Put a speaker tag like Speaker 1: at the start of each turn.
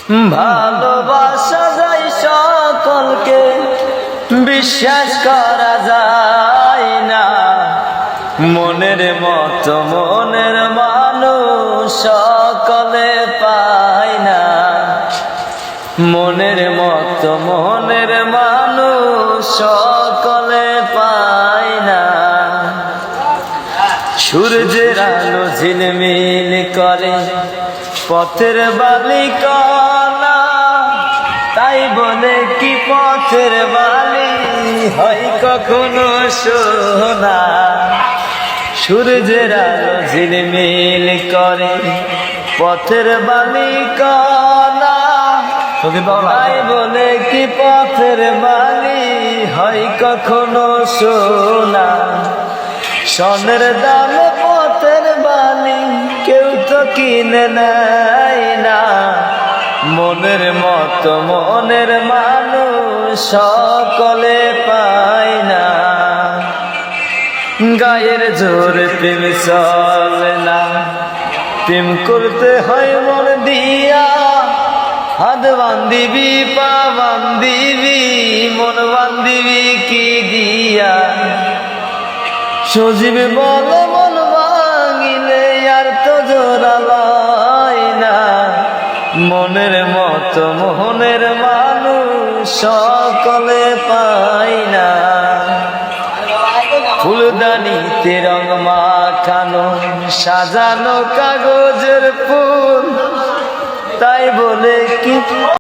Speaker 1: ভালোবাসা যায় সকলকে, বিশ্বাস করা যায় না। মনের মতো মনের মানুষ সকলে পায় না। মনের মতো মনের মানুষ সকলে পায় না। সূর্যের আলো ঝিলমিল করে পথের বালি কণা, তাই বলে কি পথের বালি হয় কখনো সোনা। সূর্যের আলো ঝিলমিল করে পথের বালি কণা, তাই বলে কি পথের বালি হয় কখনো সোনা। সোনার দামে পথের বালি কেউ তো কিনে নেয় না। মনের মতো মনের মানুষ সকলে পায় না। গায়ের জোরে প্রেম চলে না, প্রেম করতে হয় মন দিয়া। হাত বান্ধিবি পা বান্ধিবি, মন বান্ধিবি কি দিয়া। সজীব বলে মন ভাঙিলে আর তো জোড়া লয় না। মনের মতো মোহনের মানুষ সকলে পায় না। ফুলদানিতে রং মাখানো সাজানো কাগজের ফুল, তাই বলে কি